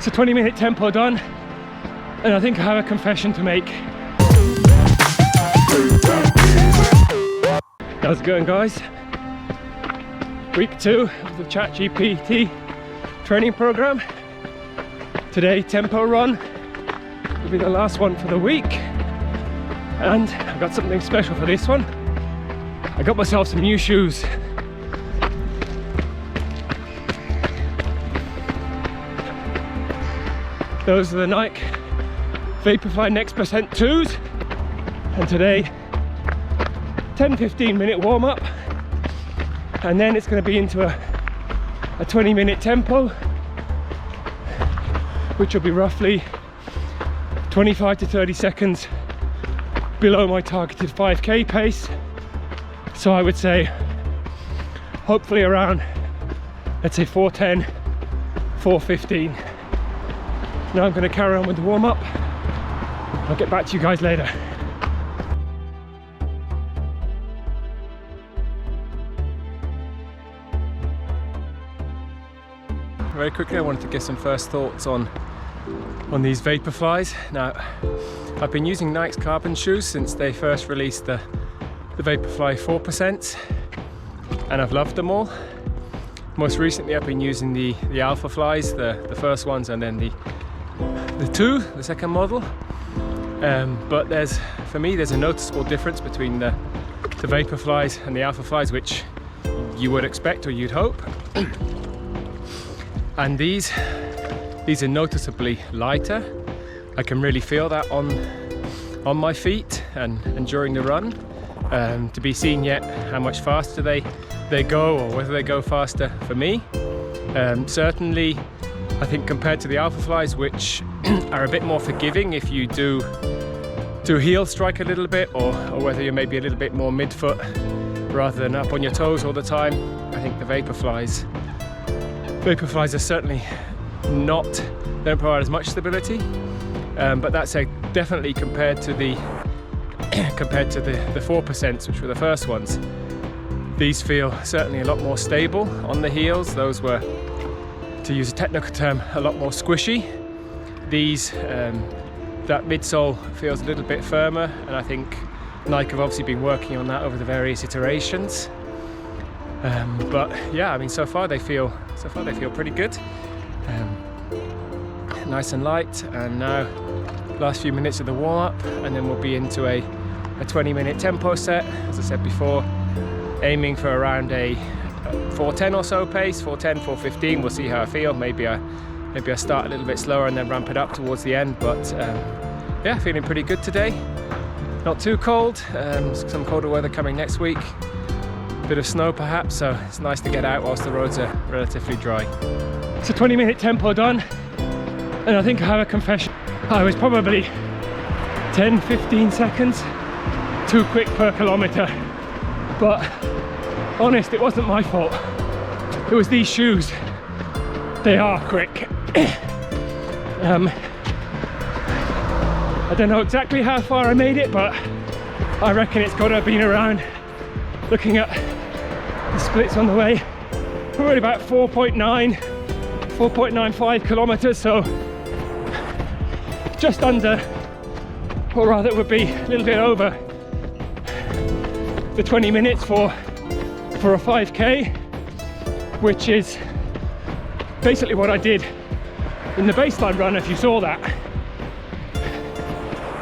So 20-minute tempo done, and I think I have a confession to make. How's it going, guys? Week 2 of the ChatGPT training program. Today, tempo run will be the last one for the week, and I've got something special for this one. I got myself some new shoes. Those are the Nike Vaporfly Next %2s, and today 10-15 minute warm up, and then it's going to be into a 20-minute tempo, which will be roughly 25 to 30 seconds below my targeted 5k pace. So I would say hopefully around, let's say 4:10, 4:15. Now I'm going to carry on with the warm-up. I'll get back to you guys later. Very quickly, I wanted to get some first thoughts on these Vaporflies. Now, I've been using Nike's carbon shoes since they first released the Vaporfly 4%, and I've loved them all. Most recently, I've been using the Alpha Flies, the first ones, and then the second model. But for me, there's a noticeable difference between the Vaporflies and the Alpha Flies, which you would expect or you'd hope. And these are noticeably lighter. I can really feel that on my feet and during the run. To be seen yet how much faster they go, or whether they go faster for me. Certainly, I think compared to the Alpha Flies, which are a bit more forgiving if you do heel strike a little bit, or whether you're maybe a little bit more midfoot rather than up on your toes all the time, I think the Vaporflies are certainly don't provide as much stability. But that's definitely compared to the 4%, which were the first ones. These feel certainly a lot more stable on the heels. Those were, to use a technical term, a lot more squishy. These, that midsole feels a little bit firmer, and I think Nike have obviously been working on that over the various iterations. But yeah, I mean, so far they feel pretty good. Nice and light, and now last few minutes of the warm-up, and then we'll be into a 20-minute tempo set, as I said before, aiming for around a 4:10 or so pace, 4:10, 4:15. We'll see how I feel. Maybe I start a little bit slower and then ramp it up towards the end. But yeah, feeling pretty good today. Not too cold. Some colder weather coming next week. Bit of snow perhaps, so it's nice to get out whilst the roads are relatively dry. So 20-minute tempo done, and I think I have a confession. I was probably 10-15 seconds too quick per kilometre, but honest, it wasn't my fault. It was these shoes. They are quick. I don't know exactly how far I made it, but I reckon it's got to have been around, looking at the splits on the way, probably about 4.95 kilometres, so just under, or rather it would be a little bit over the 20 minutes for a 5k, which is basically what I did in the baseline run, if you saw that.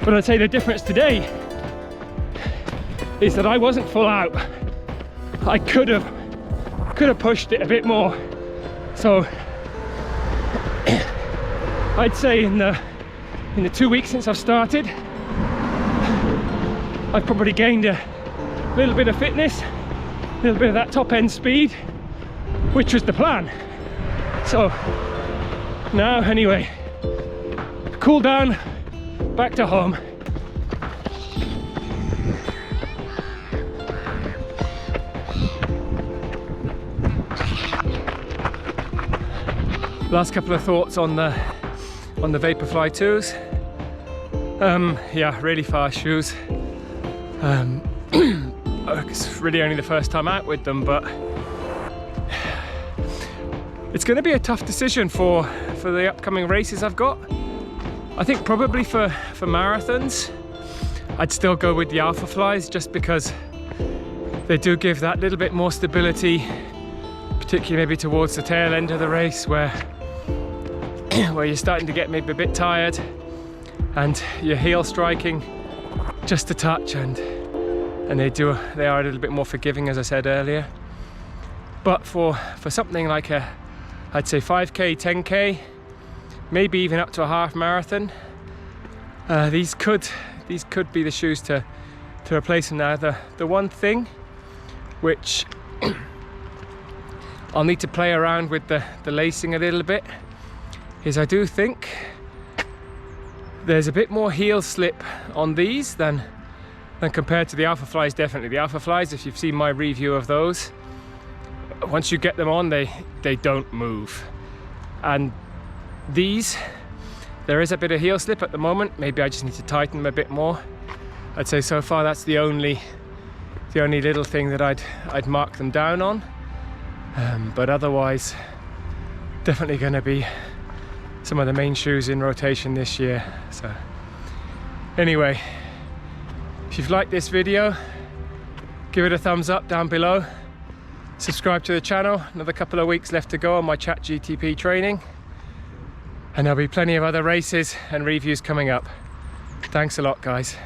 But I'd say the difference today is that I wasn't full out. I could have pushed it a bit more. So I'd say in the 2 weeks since I've started, I've probably gained a little bit of fitness, a little bit of that top end speed, which was the plan. So now, anyway, cool down, back to home. Last couple of thoughts on the Vaporfly 2s. Yeah, really fast shoes. It's really only the first time out with them, but it's going to be a tough decision for for the upcoming races I've got. I think probably for marathons, I'd still go with the Vaporflies, just because they do give that little bit more stability, particularly maybe towards the tail end of the race where you're starting to get maybe a bit tired and your heel striking just a touch, and they are a little bit more forgiving, as I said earlier. But for something like I'd say 5k, 10k, maybe even up to a half marathon, these could be the shoes to replace them. Now the one thing which I'll need to play around with the lacing a little bit is I do think there's a bit more heel slip on these than compared to the Vaporflies. Definitely the Vaporflies, if you've seen my review of those, once you get them on, they don't move. And these, there is a bit of heel slip at the moment. Maybe I just need to tighten them a bit more. I'd say so far that's the only little thing that I'd mark them down on. But otherwise, definitely going to be some of the main shoes in rotation this year. So anyway, if you've liked this video, give it a thumbs up down below. Subscribe to the channel. Another couple of weeks left to go on my ChatGPT training, and there'll be plenty of other races and reviews coming up. Thanks a lot, guys.